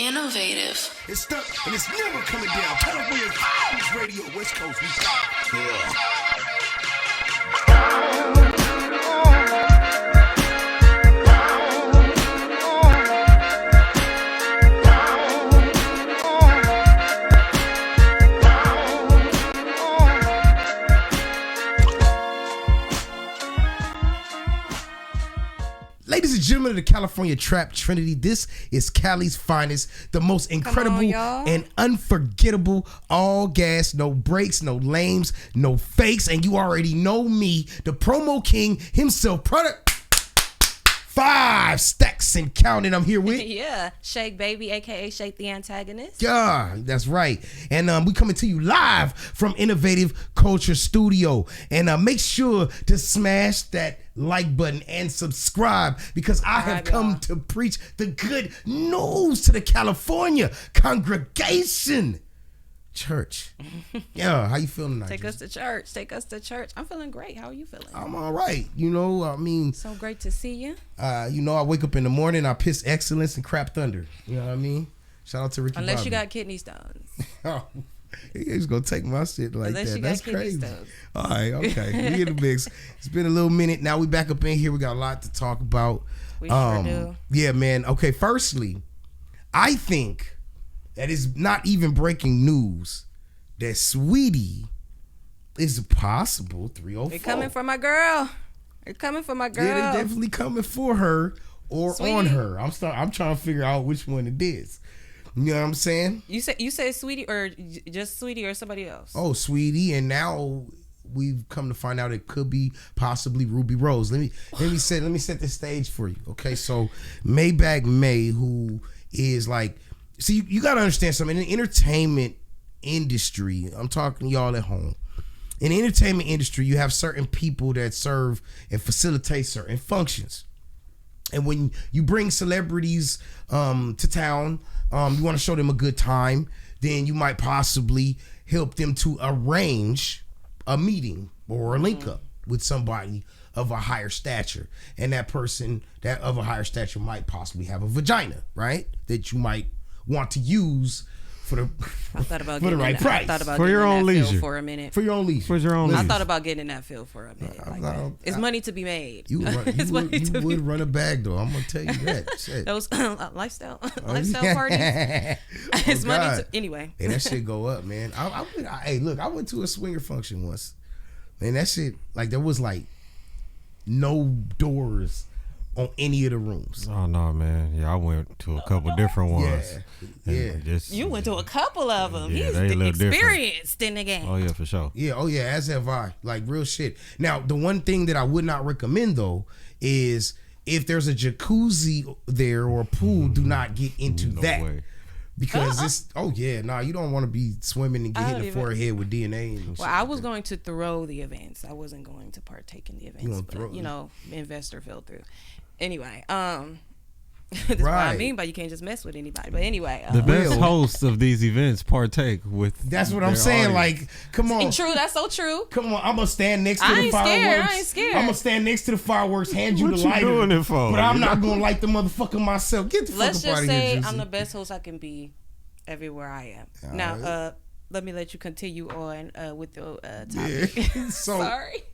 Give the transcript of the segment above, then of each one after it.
Innovative. It's stuck and it's never coming down. California Radio, West Coast. We got it. Ladies and gentlemen of the California Trap Trinity, this is Cali's finest, the most incredible and unforgettable, all gas, no breaks, no lames, no fakes, and you already know me, the promo king himself, product 5 stacks and counting. I'm here with Shake Baby, aka Shake the Antagonist. Yeah, that's right. And we coming to you live from Innovative Culture Studio. And make sure to smash that like button and subscribe, because I have come to preach the good news to the California congregation. Church. Yeah, how you feeling tonight? Take us to church. I'm feeling great. How are you feeling? I'm all right. You know, I mean, so great to see you. You know, I wake up in the morning, I piss excellence and crap thunder. You know what I mean? Shout out to Ricky Unless Bobby. You got kidney stones. Oh, he's gonna take my shit like Unless that. You That's got crazy. Stones. All right, okay. We in the mix. It's been a little minute. Now we back up in here. We got a lot to talk about. We sure do. Yeah, man. Okay, firstly, I think that is not even breaking news that Sweetie is a possible 304. They're coming for my girl. Yeah, they're definitely coming for her or Sweetie. on her. I'm trying to figure out which one it is. You know what I'm saying? You said Sweetie or just Sweetie or somebody else? Oh, Sweetie, and now we've come to find out it could be possibly Ruby Rose. Let me set the stage for you. Okay, so Maybach May, who is like, see, you got to understand something. In the entertainment industry, I'm talking to y'all at home. In the entertainment industry, you have certain people that serve and facilitate certain functions. And when you bring celebrities to town, you want to show them a good time, then you might possibly help them to arrange a meeting or a link up with somebody of a higher stature. And that person that of a higher stature might possibly have a vagina, right? That you might want to use for the right price. I thought about for your own leisure. For a minute. For your own leisure. For your own I leisure. thought about getting in that field for a minute. It's money to be made. You would run a bag though. I'm gonna tell you that. Shit. Those lifestyle parties. It's money to anyway. Hey, that shit go up, man. I went to a swinger function once. Man, that shit, like, there was like no doors on any of the rooms. Oh no, man. Yeah, I went to a couple different ones. Yeah. You went to a couple of them. Yeah, He's they look experienced in the game. Oh yeah, for sure. Yeah, as have I. Like, real shit. Now, the one thing that I would not recommend though is if there's a jacuzzi there or a pool, do not get into that. Way. Because you don't want to be swimming and get hit in the forehead with DNA. And well, I was going to throw the events. I wasn't going to partake in the events. Investor fell through. Anyway, that's what I mean by you can't just mess with anybody. But anyway, the best hosts of these events partake with. That's what I'm saying. Audience. Like, come on. True, that's so true. Come on, I'm gonna stand next to the fireworks. I ain't scared. I'm gonna stand next to the fireworks, hand you What the you lighter. doing it for? But I'm not gonna light the motherfucker myself. Get the Let's fuck up out just of here, say Juicy. I'm the best host I can be everywhere I am. Now, let me let you continue on with the topic. Yeah. Sorry.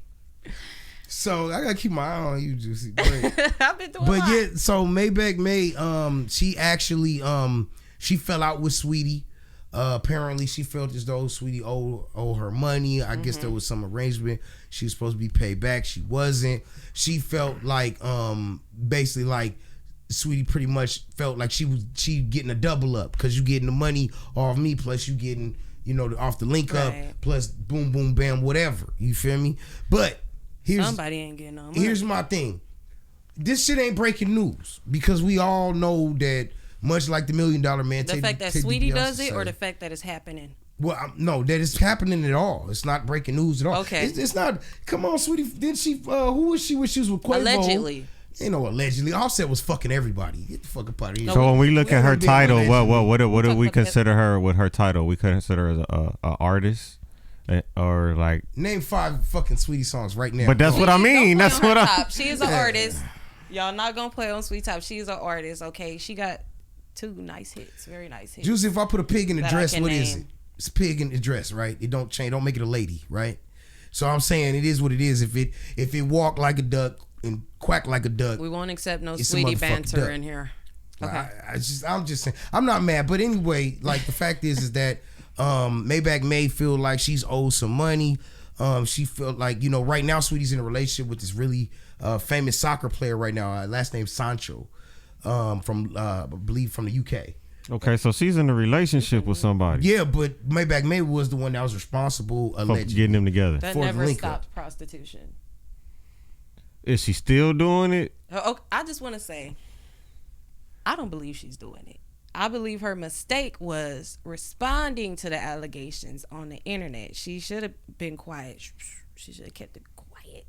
So I gotta keep my eye on you, Juicy. Great. I've been doing a lot. Yeah, so Maybach May, she actually she fell out with Sweetie. Apparently she felt as though Sweetie owe her money. I guess there was some arrangement. She was supposed to be paid back. She wasn't. She felt like basically like Sweetie pretty much felt like she getting a double up, because you getting the money off me, plus you getting, off the link up, plus boom boom bam whatever. You feel me? But somebody ain't getting no money. Here's my thing. This shit ain't breaking news, because we all know that, much like the $1 Million Man. The fact that Sweetie does it, or the fact that it's happening? Well, no, that it's happening at all. It's not breaking news at all. Okay. It's not. Come on, Sweetie. Didn't she? Who was she when she was with Quavo? Allegedly. Allegedly. Offset was fucking everybody. Get the fuck up out of here. So when we look at her title, what do we consider her with her title? We consider her as a artist. Or like name 5 fucking Sweetie songs right now. But that's what I mean. That's what She is an artist. Y'all not gonna play on Sweet Top. She is an artist. Okay, she got 2 nice hits, very nice hits. Juicy, if I put a pig in a dress, what is it? It's a pig in the dress, right? It don't change. Don't make it a lady, right? So I'm saying it is what it is. If it walk like a duck and quack like a duck, we won't accept no sweetie banter in here. Okay. I'm just saying. I'm not mad, but anyway, like the fact is that Maybach May feel like she's owed some money. She felt like, you know, right now Sweetie's in a relationship with this really famous soccer player right now. Last name Sancho, from I believe from the UK. Okay, so she's in a relationship with somebody. Yeah, but Maybach May was the one that was responsible allegedly for getting them together. That never stopped prostitution. Is she still doing it? I just want to say, I don't believe she's doing it. I believe her mistake was responding to the allegations on the internet. She should have been quiet. She should have kept it quiet.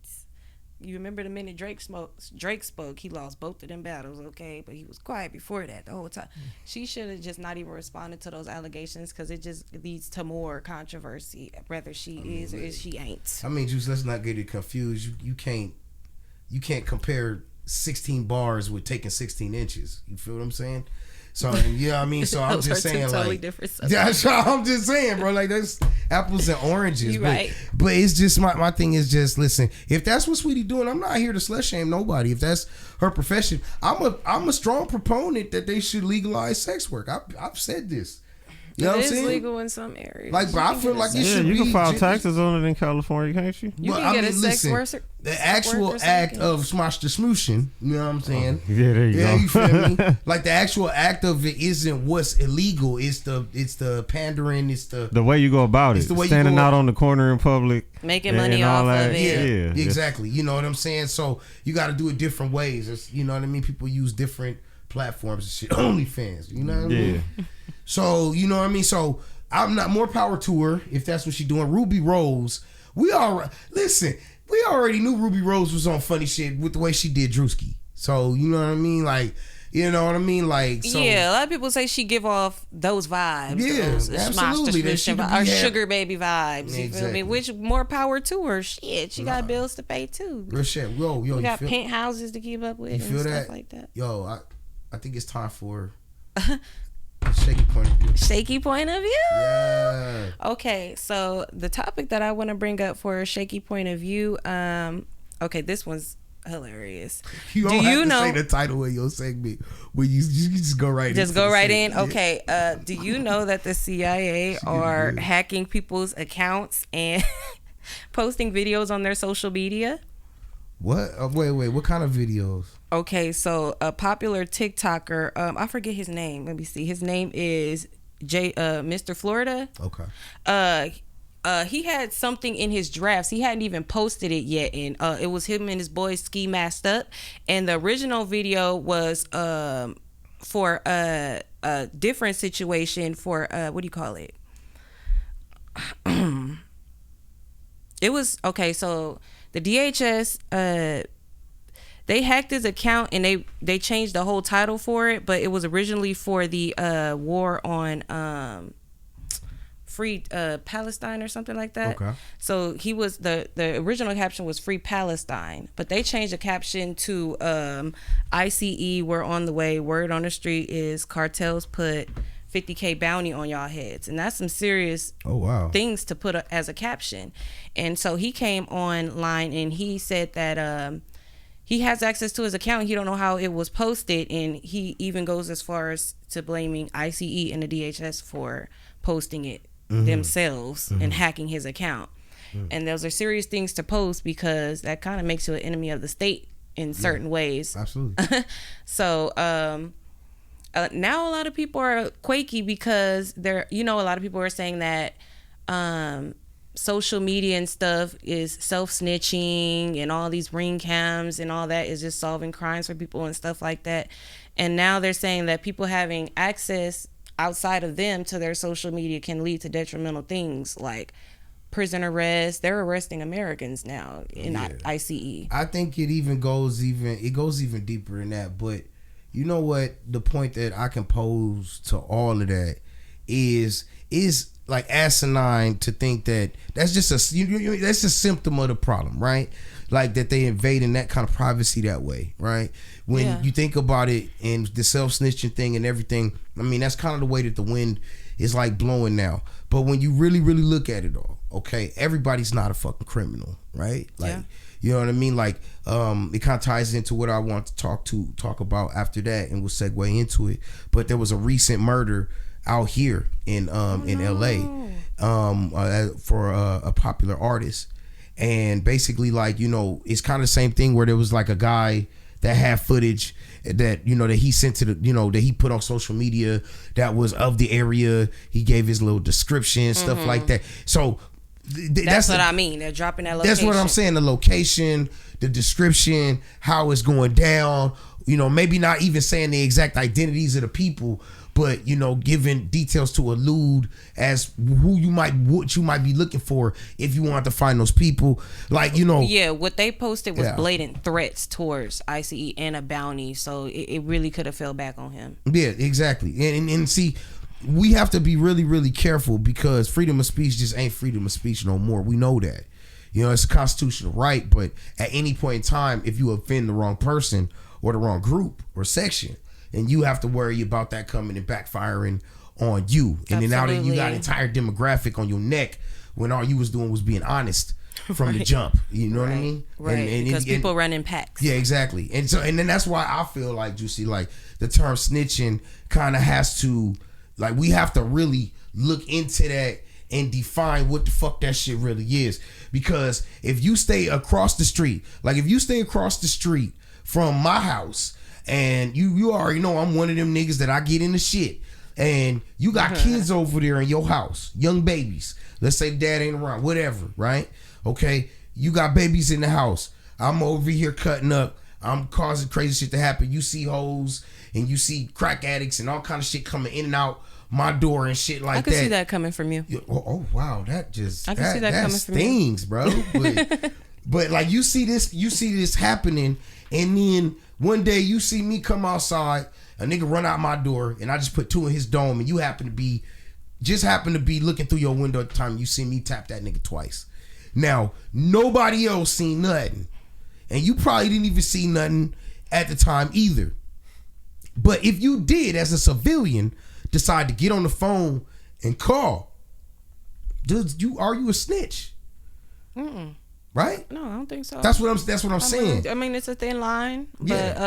You remember the minute Drake spoke, he lost both of them battles, okay? But he was quiet before that the whole time. She should have just not even responded to those allegations, because it just leads to more controversy, whether she is or she ain't. I mean, Juice, let's not get it confused. You can't compare 16 bars with taking 16 inches. You feel what I'm saying? So, yeah, I mean, so I'm just saying, totally like, different that's what I'm just saying, bro. Like, that's apples and oranges. You right. But it's just my thing is just, listen, if that's what Sweetie doing, I'm not here to slut shame nobody. If that's her profession, I'm a strong proponent that they should legalize sex work. I've said this. You know what I'm saying? It is legal in some areas. Like, but I feel like it should be. You can file taxes on it in California, can't you? You can get a sex worker. The actual act of smosh the smooshing, you know what I'm saying? Yeah, there you go. You feel me? Like, the actual act of it isn't what's illegal. It's the pandering. It's the way you go about it. It's the way standing you go out on the corner in public, making money off of it. Yeah, exactly. You know what I'm saying? So you got to do it different ways. It's, you know what I mean? People use different platforms and shit. OnlyFans, you know what I mean? Yeah. So you know what I mean? So I'm not, more power to her if that's what she's doing. Ruby Rose, we already knew Ruby Rose was on funny shit with the way she did Drewski. So you know what I mean? Like, you know what I mean? Like, so, yeah, a lot of people say she give off those vibes. Yeah, those absolutely. Or sugar baby vibes. You Exactly. feel me? Which more power to her. Shit, she got bills to pay too. Real shit. Yo, you got penthouses to keep up with. You feel and that? Stuff like that. Yo, I think it's time for shaky point of view. Shaky point of view. Yeah. Okay, so the topic that I want to bring up for a shaky point of view. Okay, this one's hilarious. You don't have to say the title of your segment. When you just go right in. Just go right in. Okay. Do you know that the CIA are hacking people's accounts and posting videos on their social media? What? Wait. What kind of videos? Okay, so a popular TikToker, I forget his name. Let me see. His name is Mr. Florida. Okay. He had something in his drafts. He hadn't even posted it yet, and it was him and his boys ski masked up. And the original video was for a different situation for what do you call it? It was okay. So the DHS they hacked his account and they changed the whole title for it, but it was originally for the war on Free Palestine or something like that. Okay. So he was the original caption was Free Palestine, but they changed the caption to ICE, we're on the way. Word on the street is cartels put $50K bounty on y'all heads, and that's some serious things to put as a caption. And so he came online and he said that he has access to his account. He don't know how it was posted, and he even goes as far as to blaming ICE and the DHS for posting it themselves and hacking his account. And those are serious things to post because that kind of makes you an enemy of the state in certain ways. Absolutely. So now a lot of people are quaky because a lot of people are saying that social media and stuff is self-snitching, and all these ring cams and all that is just solving crimes for people and stuff like that. And now they're saying that people having access outside of them to their social media can lead to detrimental things like prison arrest. They're arresting Americans now in ICE. I think it goes even deeper than that. But you know what? The point that I can pose to all of that is like asinine to think that that's just that's a symptom of the problem, right? like that they invading that kind of privacy that way, right? When you think about it and the self-snitching thing and everything, I mean, that's kind of the way that the wind is like blowing now. But when you really, really look at it all, okay, everybody's not a fucking criminal, right? Like, you know what I mean? Like, it kind of ties into what I want to talk about after that, and we'll segue into it. But there was a recent murder out here in LA for a popular artist, and basically, like, you know, it's kind of the same thing where there was like a guy that had footage that, you know, that he sent to the, you know, that he put on social media that was of the area. He gave his little description, stuff like that. So that's what I mean. They're dropping that location. That's what I'm saying. The location, the description, how it's going down. You know, maybe not even saying the exact identities of the people, but, you know, giving details to allude as what you might be looking for if you want to find those people. Like, you know. Yeah, what they posted was blatant threats towards ICE and a bounty, so it really could have fell back on him. Yeah, exactly. And see, we have to be really, really careful, because freedom of speech just ain't freedom of speech no more. We know that. You know, it's a constitutional right, but at any point in time, if you offend the wrong person or the wrong group or section, and you have to worry about that coming and backfiring on you. And then now that you got an entire demographic on your neck when all you was doing was being honest from the jump. You know what I mean? Right. And because people run in packs. Yeah, exactly. And so, and then that's why I feel like, Juicy, like the term snitching kind of has to, like, we have to really look into that and define what the fuck that shit really is. Because if you stay across the street, like if you stay across the street from my house, and you already know I'm one of them niggas that I get into shit, and you got kids over there in your house, young babies. Let's say dad ain't around, whatever, right? Okay, you got babies in the house. I'm over here cutting up. I'm causing crazy shit to happen. You see hoes and you see crack addicts and all kind of shit coming in and out my door and shit like that. I can see that coming from you. Oh wow, that just I can see that coming from stings, bro. But like you see this happening, and then one day you see me come outside, a nigga run out my door, and I just put two in his dome, and you happen to be looking through your window at the time you see me tap that nigga twice. Now, nobody else seen nothing, and you probably didn't even see nothing at the time either. But if you did, as a civilian, decide to get on the phone and call, are you a snitch? Mm-mm. Right? No, I don't think so. That's what I'm saying. I mean, it's a thin line, but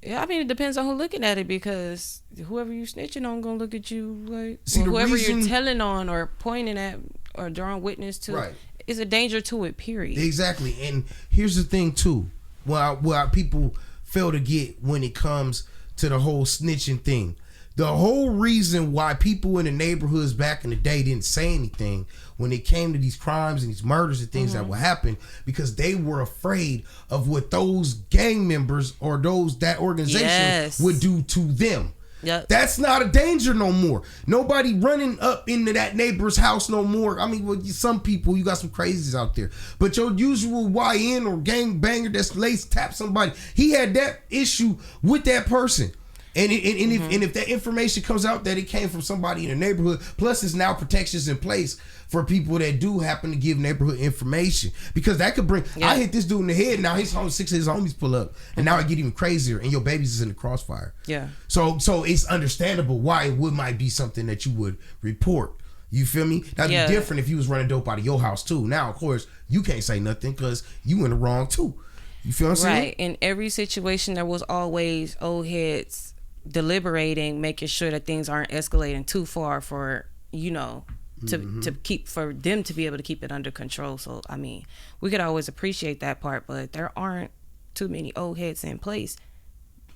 yeah, I mean, it depends on who's looking at it, because whoever you snitching on gonna look at you like, whoever you're telling on or pointing at or drawing witness to is a danger to it, period. Exactly. And here's the thing too, what people fail to get when it comes to the whole snitching thing. The whole reason why people in the neighborhoods back in the day didn't say anything when it came to these crimes and these murders and things that would happen, because they were afraid of what those gang members or that organization would do to them. Yep. That's not a danger no more. Nobody running up into that neighbor's house no more. I mean, well, some people, you got some crazies out there, but your usual YN or gang banger that's lace tap somebody, he had that issue with that person. And if that information comes out that it came from somebody in the neighborhood, plus it's now protections in place for people that do happen to give neighborhood information, because that could bring. I hit this dude in the head. Now six of his homies pull up, and now it get even crazier, and your baby's is in the crossfire. Yeah. So it's understandable why it might be something that you would report. You feel me? That'd be different if you was running dope out of your house too. Now, of course, you can't say nothing because you in the wrong too. You feel what I'm saying? Right. In every situation, there was always old heads deliberating, making sure that things aren't escalating too far for, you know, to keep, for them to be able to keep it under control. So I mean, we could always appreciate that part, but there aren't too many old heads in place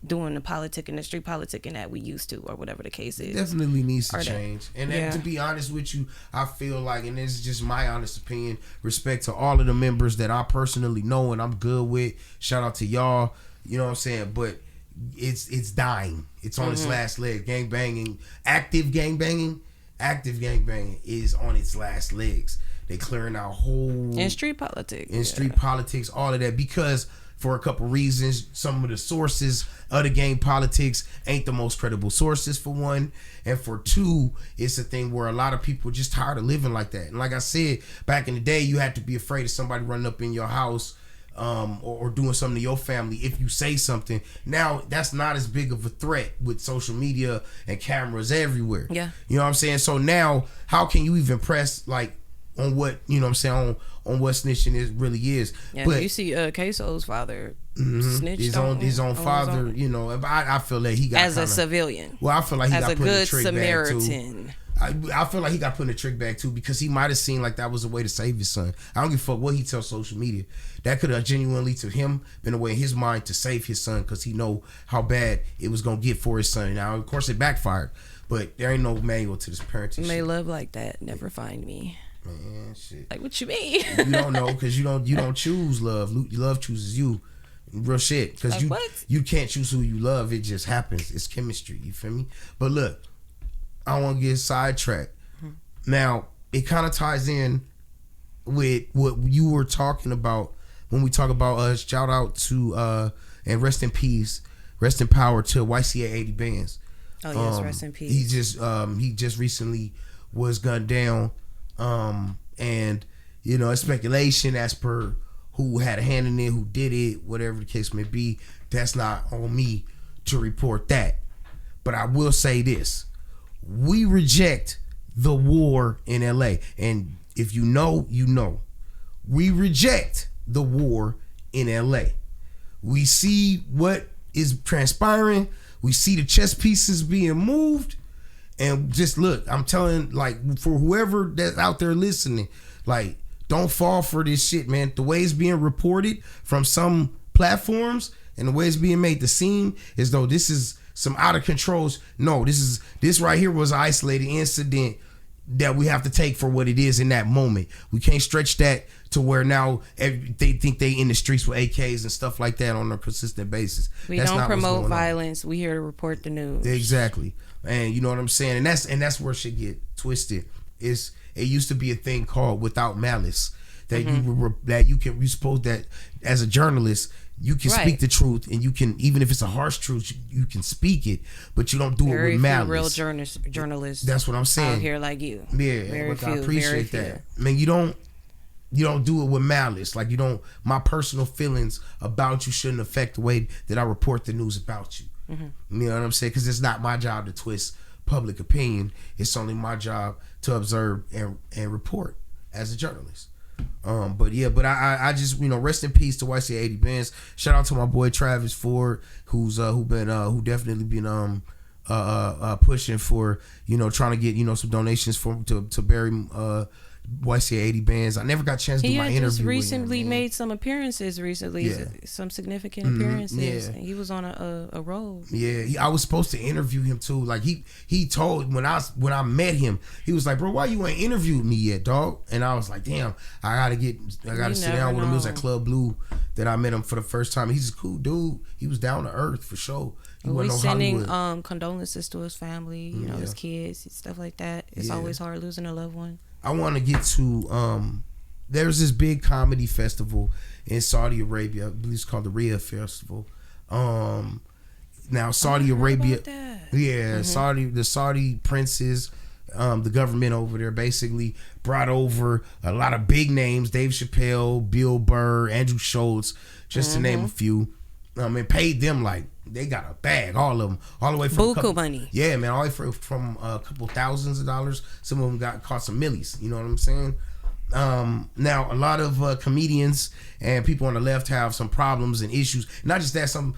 doing the politicking, the street politicking that we used to, or whatever the case is. Definitely needs to change. And to be honest with you, I feel like, and this is just my honest opinion, respect to all of the members that I personally know and I'm good with, shout out to y'all, you know what I'm saying, but it's dying. It's on its last leg. Active gang banging is on its last legs. They clearing out whole in street politics. Street politics, all of that, because for a couple reasons. Some of the sources of the game politics ain't the most credible sources, for one, and for two, it's a thing where a lot of people are just tired of living like that. And like I said, back in the day, you had to be afraid of somebody running up in your house or doing something to your family if you say something. Now that's not as big of a threat with social media and cameras everywhere. Yeah, you know what I'm saying. So now, how can you even press like on what, you know what I'm saying, on what snitching is really is? Yeah, but you see, Queso's father snitched his own father. You know, I feel like he got as a civilian. Well, I feel like he as got a put in a good trick Samaritan. bag too. I feel like he got put in a trick bag too, because he might have seen like that was a way to save his son. I don't give a fuck what he tells social media. That could have genuinely to him been a way in his mind to save his son, because he know how bad it was gonna get for his son. Now, of course, it backfired, but there ain't no manual to this parenting. May love like that never find me. Man, shit. Like, what you mean? You don't know, because you don't choose love. Love chooses you. Real shit. Because like you can't choose who you love. It just happens. It's chemistry. You feel me? But look, I don't want to get sidetracked. Now, it kind of ties in with what you were talking about when we talk about shout out to and rest in peace, rest in power to YCA 80 Bands. Oh yes, rest in peace. He just recently was gunned down, and you know, it's speculation as per who had a hand in it, who did it, whatever the case may be. That's not on me to report that, but I will say this: we reject the war in LA, and if you know, you know, we reject the war in LA. We see what is transpiring. We see the chess pieces being moved, and just look, I'm telling, like, for whoever that's out there listening, like, don't fall for this shit, man. The way it's being reported from some platforms and the way it's being made to seem as though this is some out of controls. No, this right here was an isolated incident that we have to take for what it is in that moment. We can't stretch that to where now they think they in the streets with AKs and stuff like that on a consistent basis. We don't promote violence. We here to report the news. Exactly. And you know what I'm saying? And that's where shit get twisted. It used to be a thing called without malice, that you suppose that as a journalist you can speak the truth, and you can, even if it's a harsh truth, you can speak it, but you don't do it with malice. Real journalists. That's what I'm saying. Out here like you. Yeah, I appreciate that. I mean, you don't do it with malice. Like, you don't. My personal feelings about you shouldn't affect the way that I report the news about you. You know what I'm saying? Because it's not my job to twist public opinion. It's only my job to observe and report as a journalist. But I just, you know, rest in peace to YCA 80 Bands. Shout out to my boy Travis Ford, who definitely been pushing for, you know, trying to get, you know, some donations to bury YCA 80 Bands. I never got a chance to do my interview. He just recently made some appearances some significant appearances. And he was on a roll. Yeah, I was supposed to interview him too. Like he told, when I met him, he was like, "Bro, why you ain't interviewed me yet, dog?" And I was like, "Damn, I gotta sit down with him." It was at Club Blue that I met him for the first time. He's a cool dude. He was down to earth for sure. We're sending condolences to his family, you know, his kids, stuff like that. It's always hard losing a loved one. I want to get to there's this big comedy festival in Saudi Arabia. I believe it's called the Riyadh Festival. Now Saudi Arabia, the Saudi princes, the government over there basically brought over a lot of big names: Dave Chappelle, Bill Burr, Andrew Schultz, just to name a few. And paid them like they got a bag, all of them, all the way from buku money. Yeah, man, all the way from a couple thousands of dollars. Some of them cost some millies. You know what I'm saying? Now a lot of comedians and people on the left have some problems and issues. Not just that, some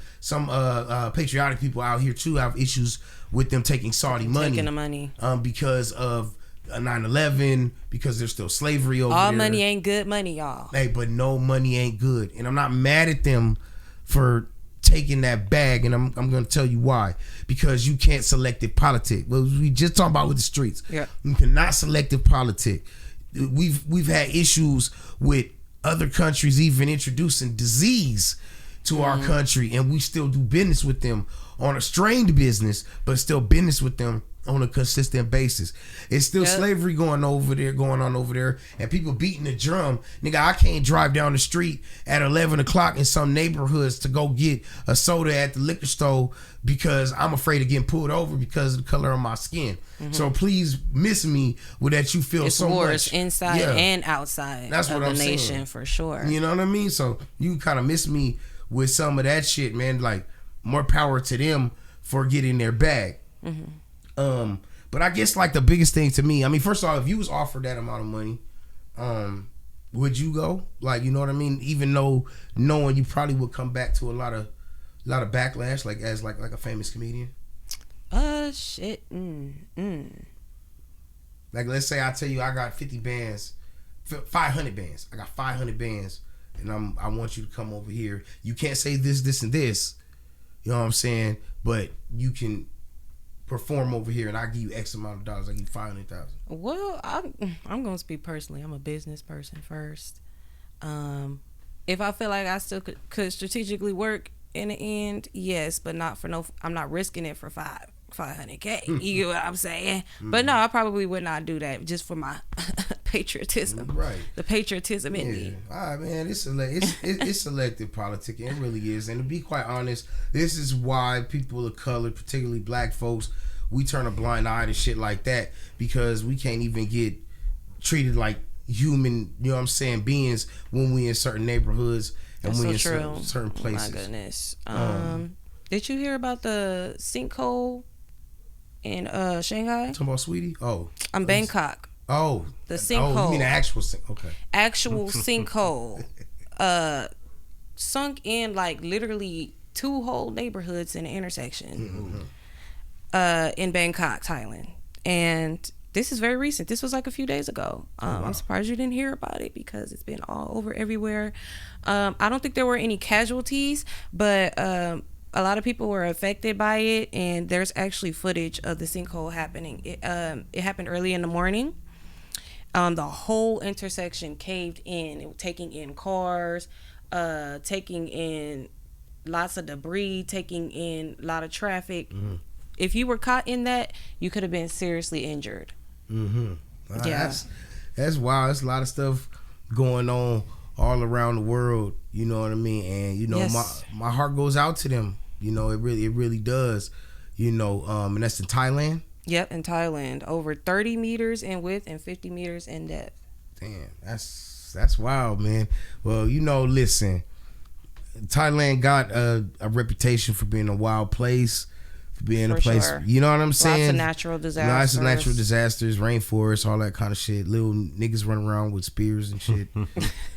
patriotic people out here too have issues with them taking Saudi money. Taking the money. Because of 9/11, because there's still slavery over there. All money ain't good money, y'all. Hey, but no money ain't good, and I'm not mad at them for taking that bag, and I'm going to tell you why. Because you can't selective politic. Well, we just talking about with the streets. Yeah, you cannot selective politic. We've had issues with other countries even introducing disease to our country, and we still do business with them on a strained business, but still business with them on a consistent basis. It's still slavery going on over there, and people beating the drum. Nigga, I can't drive down the street at 11 o'clock in some neighborhoods to go get a soda at the liquor store because I'm afraid of getting pulled over because of the color of my skin. So please miss me with that you feel it's so wars much. inside and outside That's of what the I'm nation saying. for sure. You know what I mean? So you kind of miss me with some of that shit, man. Like, more power to them for getting their bag. But I guess like the biggest thing to me, I mean, first of all, if you was offered that amount of money, would you go? Like, you know what I mean? Even though knowing you probably would come back to a lot of backlash, like as like a famous comedian. Shit. Like, let's say I tell you I got 50 bands, 500 bands. I got 500 bands, and I want you to come over here. You can't say this, this, and this. You know what I'm saying? But you can perform over here, and I give you X amount of dollars. I give you 500,000. Well, I'm gonna speak personally. I'm a business person first. If I feel like I still could strategically work in the end, yes, but not for no. I'm not risking it for 500K. You get what I'm saying? But no, I probably would not do that just for my patriotism. Right. The patriotism in me. All right, man. It's selective politicking. It really is. And to be quite honest, this is why people of color, particularly black folks, we turn a blind eye to shit like that because we can't even get treated like human, you know what I'm saying, beings when we in certain neighborhoods and That's we so in certain places. Oh my goodness. Did you hear about the sinkhole in Shanghai? Talking about Sweetie? Oh. Bangkok. Oh. The sinkhole. Oh, you mean the actual sinkhole? Okay. Actual sinkhole. Sunk in like literally 2 whole neighborhoods in the intersection. In Bangkok, Thailand. And this is very recent. This was like a few days ago. I'm surprised you didn't hear about it because it's been all over everywhere. I don't think there were any casualties, but a lot of people were affected by it, and there's actually footage of the sinkhole happening. It happened early in the morning. The whole intersection caved in. It was taking in cars, taking in lots of debris, taking in a lot of traffic. If you were caught in that, you could have been seriously injured. Yeah. That's wild. There's a lot of stuff going on all around the world. You know what I mean? And you know, yes, my heart goes out to them. You know, it really does. You know, and that's in Thailand. Yep, in Thailand, over 30 meters in width and 50 meters in depth. Damn, that's wild, man. Well, you know, listen, Thailand got a reputation for being a wild place, for being a place. Sure. You know what I'm saying? Lots of natural disasters. Lots of natural disasters, rainforests, all that kind of shit. Little niggas running around with spears and shit.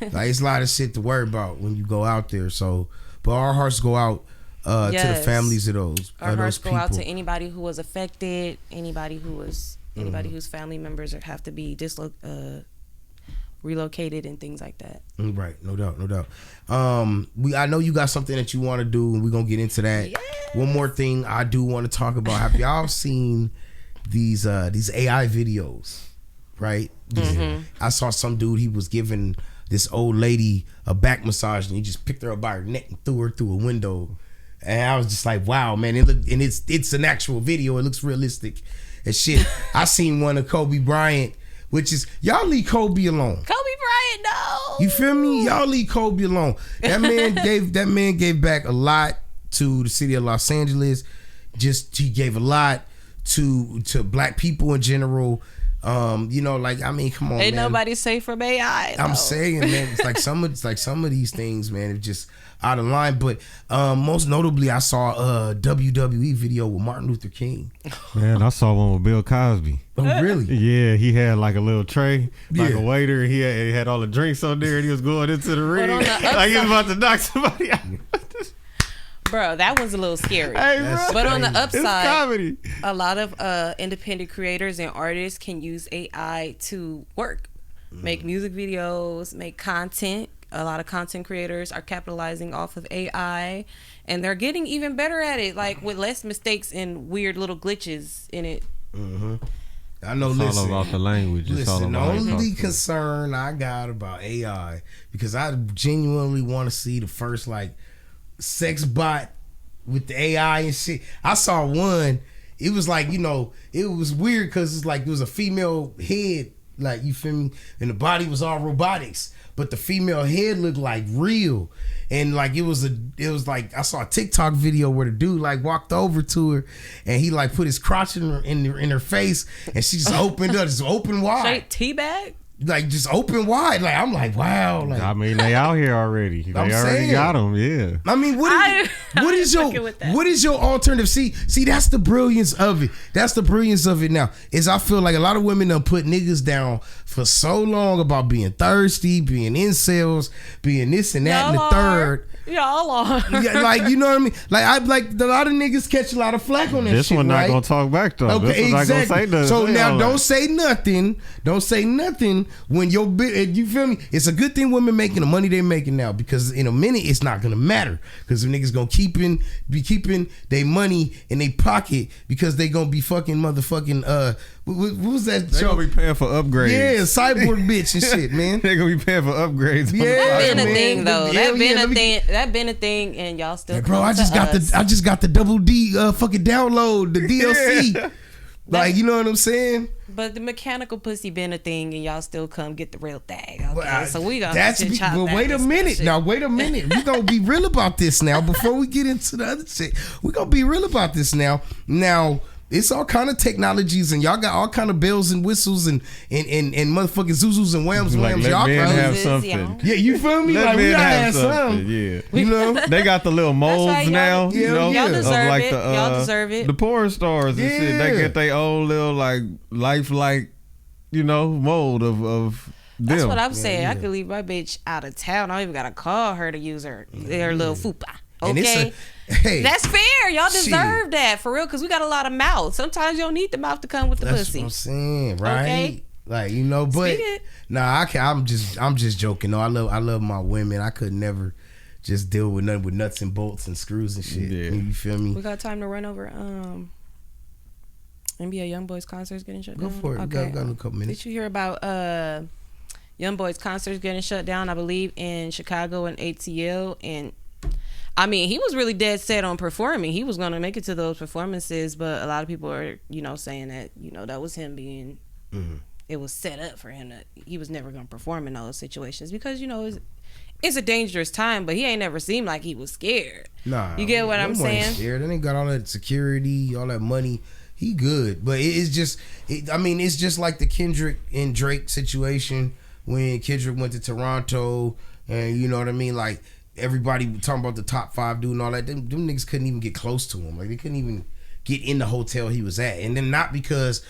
Like, it's a lot of shit to worry about when you go out there. So, but our hearts go out to the families of those. Our hearts go people. out to anybody who was affected, anybody whose family members have to be relocated and things like that. Right, no doubt. I know you got something that you want to do, and we're gonna get into that. Yes. One more thing I do want to talk about. Have y'all seen these AI videos? Right. I saw some dude. He was giving this old lady a back massage, and he just picked her up by her neck and threw her through a window. And I was just like, wow, man. It's an actual video. It looks realistic and shit. I seen one of Kobe Bryant, which is, y'all leave Kobe alone. Kobe Bryant, no. You feel me? Y'all leave Kobe alone. That man gave back a lot to the city of Los Angeles. He gave a lot to black people in general. You know, like, I mean, come on, ain't man. Nobody safe from AI. I'm saying, man, it's like some of these things, man, are just out of line. But most notably, I saw a WWE video with Martin Luther King. Man, I saw one with Bill Cosby. Oh, really? Yeah, he had like a little tray, like a waiter. He had all the drinks on there, and he was going into the ring like he was about to knock somebody out. Bro, that was a little scary. Hey, but on the upside, comedy. A lot of independent creators and artists can use AI to work, make music videos, make content. A lot of content creators are capitalizing off of AI, and they're getting even better at it, like with less mistakes and weird little glitches in it. I know. It's all about the language. Listen, the only concern I got about AI, because I genuinely want to see the first like sex bot with the AI and shit. I saw one, it was like, you know, it was weird because it's like there was a female head, like, you feel me, and the body was all robotics, but the female head looked like real. And like it was like I saw a TikTok video where the dude like walked over to her and he like put his crotch in her face and she just opened up, just open wide. Straight teabag? Like just open wide. Like I'm like, wow. Like, I mean, they out here already. They already saying. got them. Yeah. I mean, what is your alternative? See, that's the brilliance of it. That's the brilliance of it now. Is I feel like a lot of women done put niggas down for so long about being thirsty, being incels, being this and that and the third. Y'all are. Yeah, like, you know what I mean? Like I like a lot of niggas catch a lot of flack on that This shit, one not right? gonna talk back though. Okay, this one exactly. not gonna say nothing. So now don't like, say nothing. Don't say nothing when your you feel me? It's a good thing women making the money they're making now, because in a minute it's not gonna matter, because the niggas gonna be keeping their money in their pocket because they gonna be fucking motherfucking what was that they show? gonna be paying for upgrades. Yeah, cyborg bitch and shit, man. They gonna be paying for upgrades. Yeah, That been a man. thing though. Yeah, That been a thing, and y'all still. Hey, bro, come I just got the double D fucking download, the DLC. Yeah. Like, you know what I'm saying? But the mechanical pussy been a thing, and y'all still come get the real thing. Okay, Well, so we gonna but wait a minute. Now, wait a minute. We gonna be real about this now. Before we get into the other shit, we gonna be real about this now. Now, it's all kind of technologies, and y'all got all kind of bells and whistles and motherfucking zuzus and whams. Like, let y'all men have Roses, something. yeah, you feel me? Let Like, we men gotta have have something. some. Yeah. You know? They got the little molds right, y'all- now. Yeah, You know, y'all deserve of like it. Y'all deserve it. The porn stars and shit. They Yeah. get their own little like lifelike, you know, mold of them. That's what I'm saying. yeah. I could leave my bitch out of town. I don't even gotta call her to use her little fupa. And it's Okay. hey, That's fair. Y'all deserve shit. that for real, because we got a lot of mouths. Sometimes you don't need the mouth to come with the That's pussy. what I'm saying, right? Okay. Like, you know, but Speak it. nah, I'm just joking. No, I love my women. I could never just deal with nothing with nuts and bolts and screws and shit. Yeah. You feel me? We got time to run over NBA YoungBoys concerts getting shut Go down. for it. Okay. We got a couple minutes. Did you hear about YoungBoys concerts getting shut down? I believe in Chicago and ATL. And I mean, he was really dead set on performing. He was gonna make it to those performances, but a lot of people are, you know, saying that, you know, that was him being. It was set up for him that he was never gonna perform in those situations, because, you know, it's a dangerous time, but he ain't never seemed like he was scared. Nah, You get what I'm no one ain't saying? Scared. They ain't got all that security, all that money. He good, but it's just like the Kendrick and Drake situation when Kendrick went to Toronto, and you know what I mean, like everybody talking about the top 5 dude and all that. Them niggas couldn't even get close to him. Like, they couldn't even get in the hotel he was at, and then not because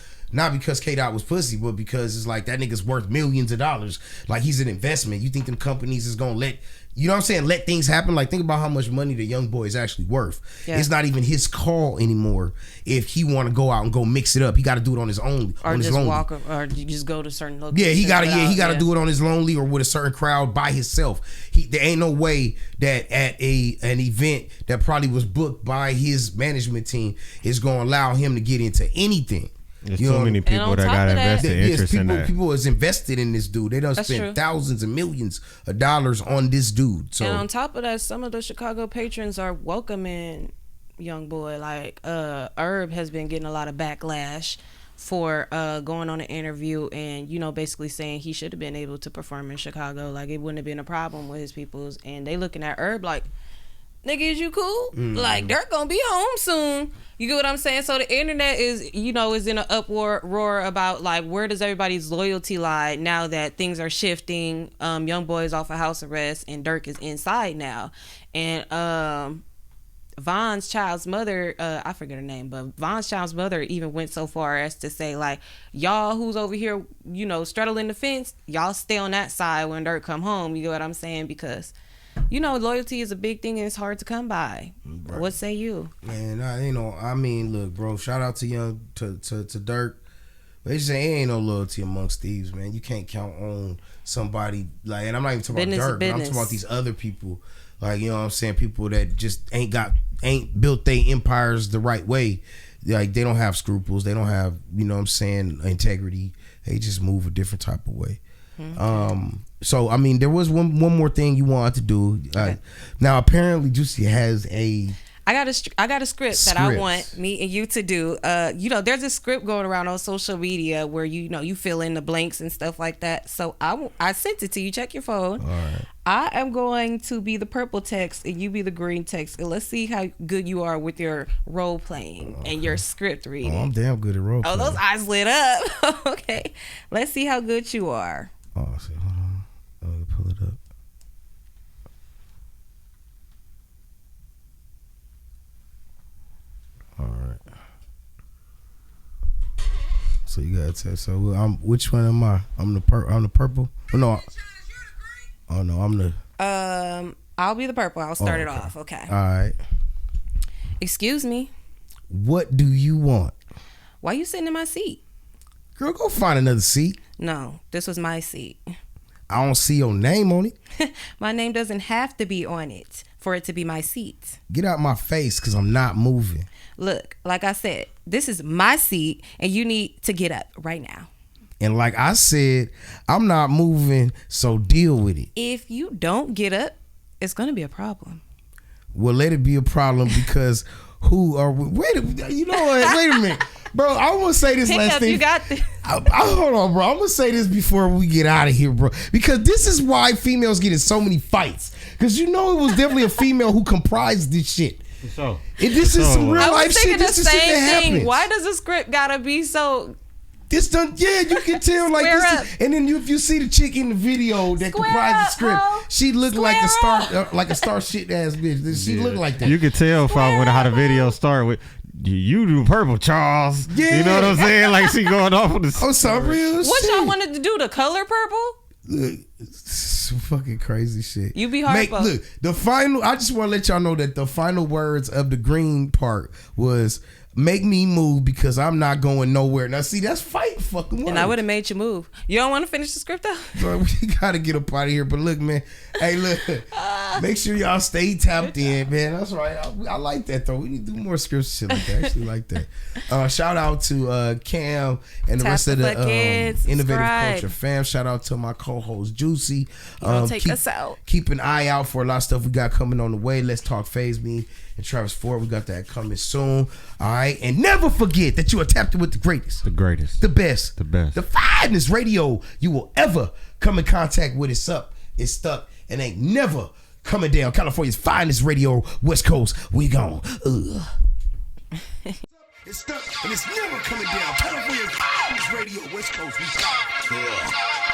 K-Dot was pussy, but because it's like that nigga's worth millions of dollars. Like, he's an investment. You think them companies is gonna let, you know what I'm saying, let things happen? Like, think about how much money the young boy is actually worth. Yeah. It's not even his call anymore. If he want to go out and go mix it up, he got to do it on his own. Or on his just lonely. walk, or you just go to certain locations. Yeah, he got to it. do it on his lonely or with a certain crowd by himself. There ain't no way that at an event that probably was booked by his management team is going to allow him to get into anything. There's You too know, many and people on that top got of that- invested interest in that. People is invested in this dude. They done That's spent true. thousands and millions of dollars on this dude. So And on top of that, some of the Chicago patrons are welcoming young boy. Like Herb has been getting a lot of backlash for going on an interview and, you know, basically saying he should have been able to perform in Chicago. Like, it wouldn't have been a problem with his peoples. And they looking at Herb like, nigga, is you cool? Like, they're gonna be home soon. You get what I'm saying? So the internet is, you know, is in an uproar about, like, where does everybody's loyalty lie now that things are shifting? Young boy is off of house arrest and Dirk is inside now. And Von's child's mother, I forget her name, but Von's child's mother even went so far as to say, like, y'all who's over here, you know, straddling the fence, y'all stay on that side when Dirk come home. You get what I'm saying? Because, you know, loyalty is a big thing and it's hard to come by. Right. What say you? Man, I mean, look, bro, shout out to Dirk. But it's just ain't no loyalty amongst thieves, man. You can't count on somebody like, and I'm not even talking Business about Dirk, but I'm business. talking about these other people. Like, you know what I'm saying? People that just ain't built their empires the right way. Like, they don't have scruples. They don't have, you know what I'm saying, integrity. They just move a different type of way. So, I mean, there was one more thing you wanted to do. Okay. Now, apparently, Juicy has a I got a script that I want me and you to do. There's a script going around on social media where you fill in the blanks and stuff like that. So I sent it to you. Check your phone. All right. I am going to be the purple text and you be the green text, and let's see how good you are with your role playing and your script reading. Oh, I'm damn good at role playing. Oh, those eyes lit up. Okay, let's see how good you are. Oh, see, hold on. Let me pull it up. All right. So you gotta tell. So which one am I? I'm the purple. Oh no. Oh no, I'm the. I'll be the purple. I'll start it off. Okay. All right. Excuse me. What do you want? Why you sitting in my seat? Girl, go find another seat. No, this was my seat. I don't see your name on it. My name doesn't have to be on it for it to be my seat. Get out my face, cause I'm not moving. Look, like I said, this is my seat and you need to get up right now. And like I said, I'm not moving, so deal with it. If you don't get up, it's going to be a problem. Well, let it be a problem because who are we? Wait a minute. Bro, I want to say this last thing. You got this. Hold on, bro. I'm going to say this before we get out of here, bro. Because this is why females get in so many fights. Because it was definitely a female who comprised this shit. So, this is some real life shit. This is the same thing. Happens. Why does the script gotta be so? This done, yeah, you can tell like this. And then if you see the chick in the video that comprised the script, she looked like a star shit ass bitch. She looked like that. You could tell from how the video started with. You do purple, Charles. Yeah. You know what I'm saying? Like she going off on the. Oh, some real shit. What y'all wanted to do? The color purple? Look, some fucking crazy shit. You be hard. Look, the final. I just want to let y'all know that the final words of the green part was make me move because I'm not going nowhere. Now, see, that's fight fucking words. And I would have made you move. You don't want to finish the script though? Bro, we gotta get up out of here. But look, man. Hey, look. Make sure y'all stay tapped in, man. That's right. I like that though. We need to do more scripts shit like that. I actually like that. Shout out to Cam and the rest of the Innovative Culture fam. Shout out to my co-host Juicy. Take us out. Keep an eye out for a lot of stuff we got coming on the way. Let's Talk Phase Me and Travis Ford. We got that coming soon. All right. And never forget that you are tapped in with the greatest. The greatest. The best. The best. The finest radio you will ever come in contact with. It's up. It's stuck. And ain't never coming down. California's finest radio, West Coast. We gone. It's stuck and it's never coming down. California's finest radio, West Coast. We gone.